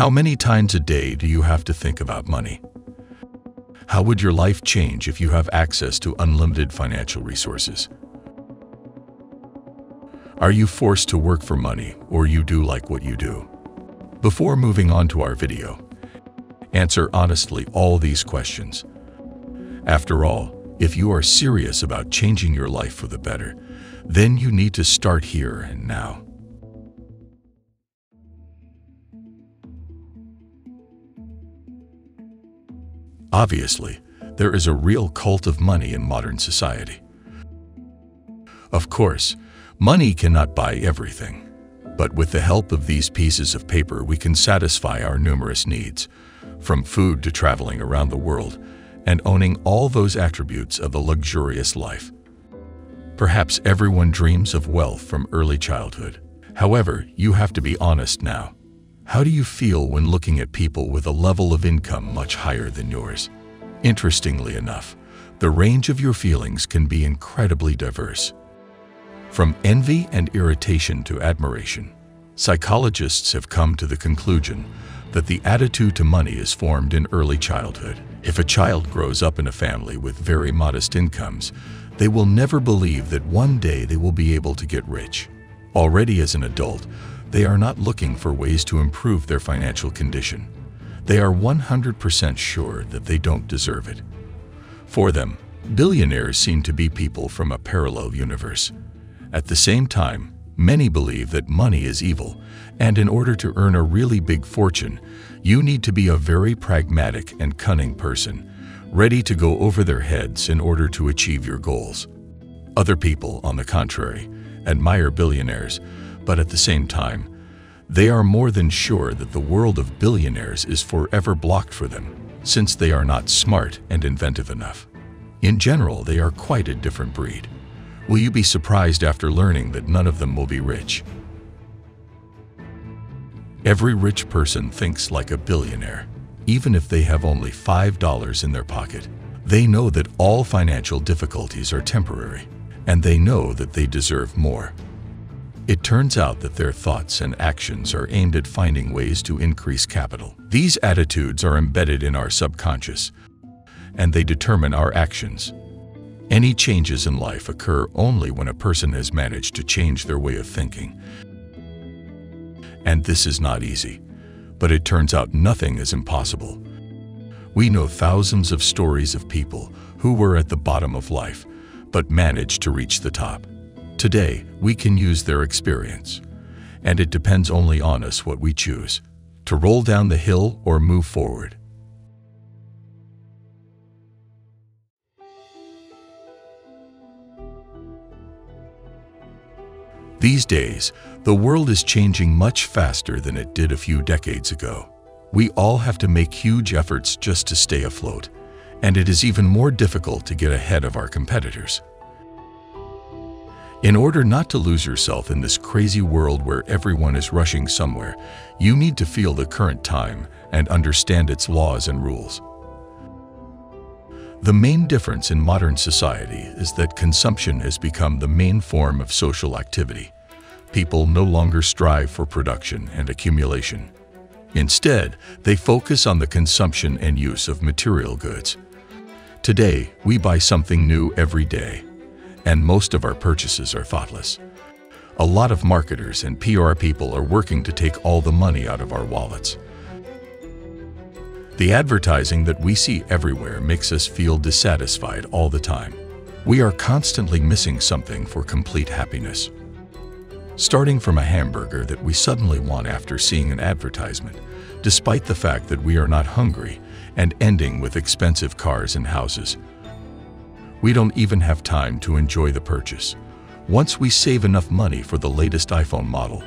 How many times a day do you have to think about money? How would your life change if you have access to unlimited financial resources? Are you forced to work for money, or you do like what you do? Before moving on to our video, answer honestly all these questions. After all, if you are serious about changing your life for the better, then you need to start here and now. Obviously, there is a real cult of money in modern society. Of course, money cannot buy everything, but with the help of these pieces of paper we can satisfy our numerous needs, from food to traveling around the world, and owning all those attributes of a luxurious life. Perhaps everyone dreams of wealth from early childhood. However, you have to be honest now. How do you feel when looking at people with a level of income much higher than yours? Interestingly enough, the range of your feelings can be incredibly diverse. From envy and irritation to admiration, psychologists have come to the conclusion that the attitude to money is formed in early childhood. If a child grows up in a family with very modest incomes, they will never believe that one day they will be able to get rich. Already as an adult, they are not looking for ways to improve their financial condition. They are 100% sure that they don't deserve it. For them, billionaires seem to be people from a parallel universe. At the same time, many believe that money is evil, and in order to earn a really big fortune, you need to be a very pragmatic and cunning person, ready to go over their heads in order to achieve your goals. Other people, on the contrary, admire billionaires, but at the same time, they are more than sure that the world of billionaires is forever blocked for them, since they are not smart and inventive enough. In general, they are quite a different breed. Will you be surprised after learning that none of them will be rich? Every rich person thinks like a billionaire, even if they have only $5 in their pocket. They know that all financial difficulties are temporary, and they know that they deserve more. It turns out that their thoughts and actions are aimed at finding ways to increase capital. These attitudes are embedded in our subconscious, and they determine our actions. Any changes in life occur only when a person has managed to change their way of thinking. And this is not easy, but it turns out nothing is impossible. We know thousands of stories of people who were at the bottom of life, but managed to reach the top. Today, we can use their experience, and it depends only on us what we choose, to roll down the hill or move forward. These days, the world is changing much faster than it did a few decades ago. We all have to make huge efforts just to stay afloat, and it is even more difficult to get ahead of our competitors. In order not to lose yourself in this crazy world where everyone is rushing somewhere, you need to feel the current time and understand its laws and rules. The main difference in modern society is that consumption has become the main form of social activity. People no longer strive for production and accumulation. Instead, they focus on the consumption and use of material goods. Today, we buy something new every day, and most of our purchases are thoughtless. A lot of marketers and PR people are working to take all the money out of our wallets. The advertising that we see everywhere makes us feel dissatisfied all the time. We are constantly missing something for complete happiness. Starting from a hamburger that we suddenly want after seeing an advertisement, despite the fact that we are not hungry, and ending with expensive cars and houses. We don't even have time to enjoy the purchase. Once we save enough money for the latest iPhone model,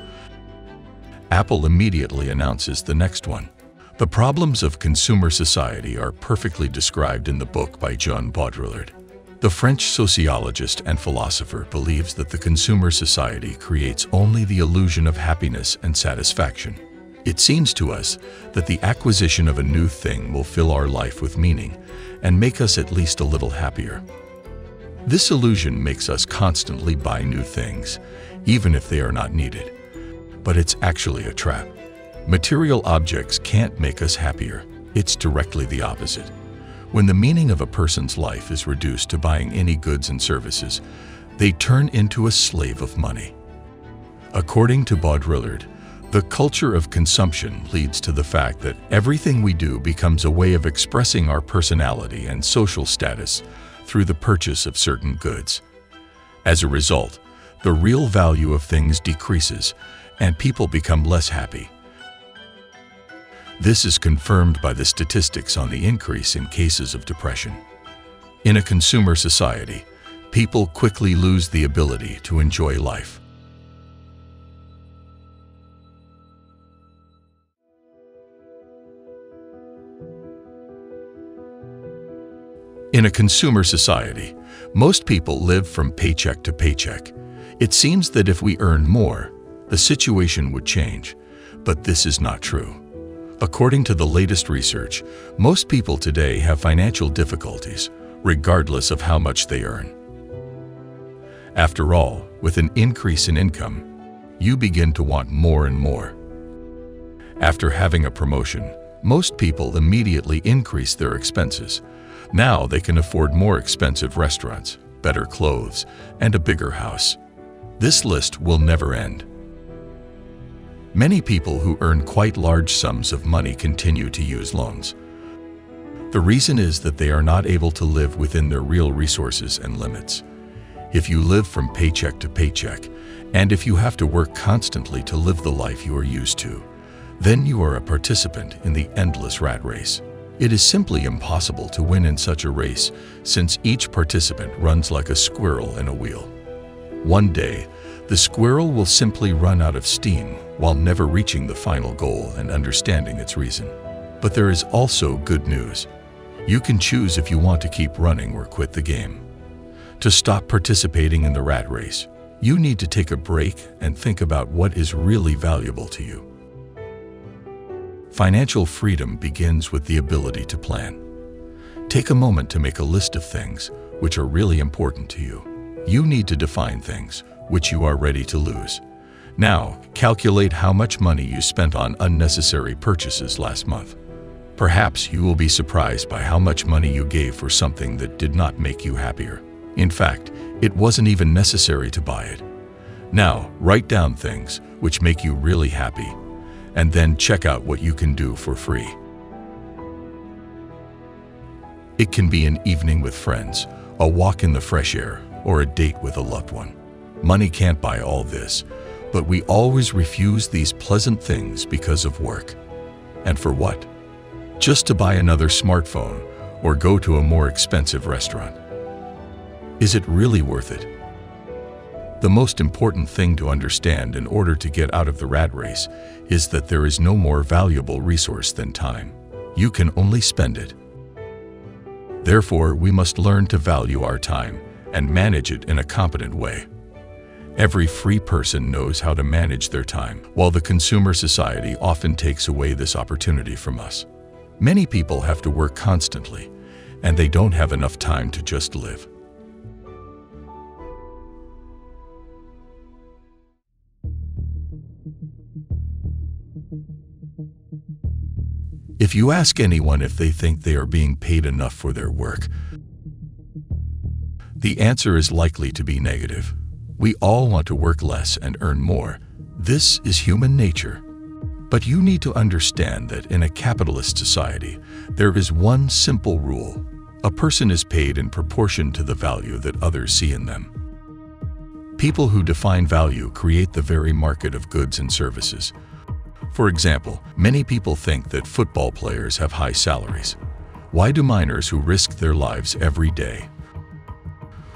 Apple immediately announces the next one. The problems of consumer society are perfectly described in the book by Jean Baudrillard. The French sociologist and philosopher believes that the consumer society creates only the illusion of happiness and satisfaction. It seems to us that the acquisition of a new thing will fill our life with meaning and make us at least a little happier. This illusion makes us constantly buy new things, even if they are not needed. But it's actually a trap. Material objects can't make us happier. It's directly the opposite. When the meaning of a person's life is reduced to buying any goods and services, they turn into a slave of money. According to Baudrillard, the culture of consumption leads to the fact that everything we do becomes a way of expressing our personality and social status through the purchase of certain goods. As a result, the real value of things decreases and people become less happy. This is confirmed by the statistics on the increase in cases of depression. In a consumer society, people quickly lose the ability to enjoy life. In a consumer society, most people live from paycheck to paycheck. It seems that if we earn more, the situation would change, but this is not true. According to the latest research, most people today have financial difficulties, regardless of how much they earn. After all, with an increase in income, you begin to want more and more. After having a promotion, most people immediately increase their expenses. Now they can afford more expensive restaurants, better clothes, and a bigger house. This list will never end. Many people who earn quite large sums of money continue to use loans. The reason is that they are not able to live within their real resources and limits. If you live from paycheck to paycheck, and if you have to work constantly to live the life you are used to, then you are a participant in the endless rat race. It is simply impossible to win in such a race, since each participant runs like a squirrel in a wheel. One day, the squirrel will simply run out of steam while never reaching the final goal and understanding its reason. But there is also good news. You can choose if you want to keep running or quit the game. To stop participating in the rat race, you need to take a break and think about what is really valuable to you. Financial freedom begins with the ability to plan. Take a moment to make a list of things which are really important to you. You need to define things which you are ready to lose. Now, calculate how much money you spent on unnecessary purchases last month. Perhaps you will be surprised by how much money you gave for something that did not make you happier. In fact, it wasn't even necessary to buy it. Now, write down things which make you really happy, and then check out what you can do for free. It can be an evening with friends, a walk in the fresh air, or a date with a loved one. Money can't buy all this, but we always refuse these pleasant things because of work. And for what? Just to buy another smartphone or go to a more expensive restaurant. Is it really worth it? The most important thing to understand in order to get out of the rat race is that there is no more valuable resource than time. You can only spend it. Therefore, we must learn to value our time and manage it in a competent way. Every free person knows how to manage their time, while the consumer society often takes away this opportunity from us. Many people have to work constantly, and they don't have enough time to just live. If you ask anyone if they think they are being paid enough for their work, the answer is likely to be negative. We all want to work less and earn more. This is human nature. But you need to understand that in a capitalist society, there is one simple rule. A person is paid in proportion to the value that others see in them. People who define value create the very market of goods and services. For example, many people think that football players have high salaries. Why do miners who risk their lives every day,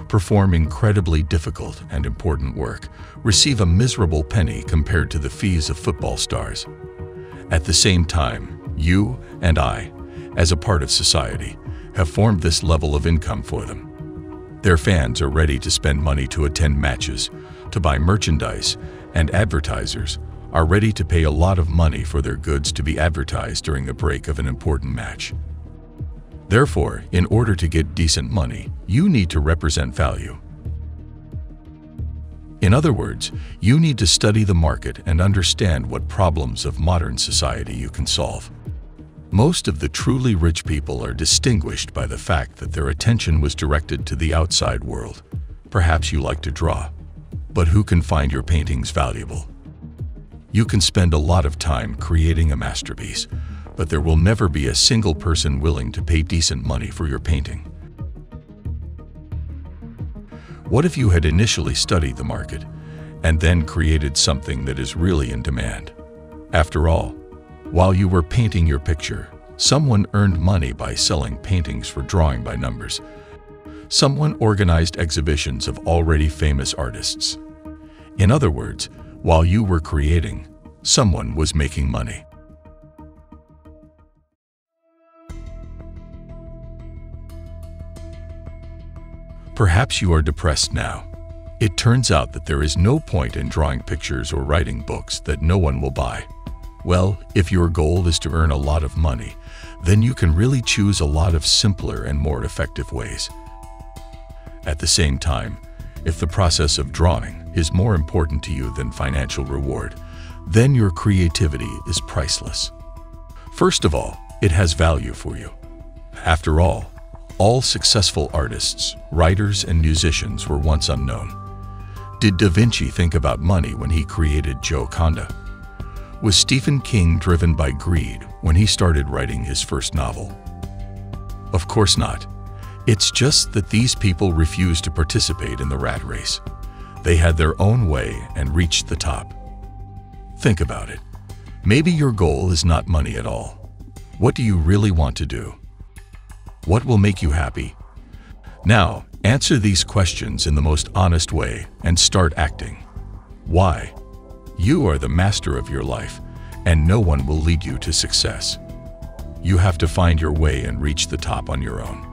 perform incredibly difficult and important work, receive a miserable penny compared to the fees of football stars? At the same time, you and I, as a part of society, have formed this level of income for them. Their fans are ready to spend money to attend matches, to buy merchandise, and advertisers are ready to pay a lot of money for their goods to be advertised during the break of an important match. Therefore, in order to get decent money, you need to represent value. In other words, you need to study the market and understand what problems of modern society you can solve. Most of the truly rich people are distinguished by the fact that their attention was directed to the outside world. Perhaps you like to draw, but who can find your paintings valuable? You can spend a lot of time creating a masterpiece, but there will never be a single person willing to pay decent money for your painting. What if you had initially studied the market and then created something that is really in demand? After all, while you were painting your picture, someone earned money by selling paintings for drawing by numbers. Someone organized exhibitions of already famous artists. In other words, while you were creating, someone was making money. Perhaps you are depressed now. It turns out that there is no point in drawing pictures or writing books that no one will buy. Well, if your goal is to earn a lot of money, then you can really choose a lot of simpler and more effective ways. At the same time, if the process of drawing is more important to you than financial reward, then your creativity is priceless. First of all, it has value for you. After all successful artists, writers, and musicians were once unknown. Did Da Vinci think about money when he created Gioconda? Was Stephen King driven by greed when he started writing his first novel? Of course not. It's just that these people refused to participate in the rat race. They had their own way and reached the top. Think about it. Maybe your goal is not money at all. What do you really want to do? What will make you happy? Now, answer these questions in the most honest way and start acting. Why? You are the master of your life, and no one will lead you to success. You have to find your way and reach the top on your own.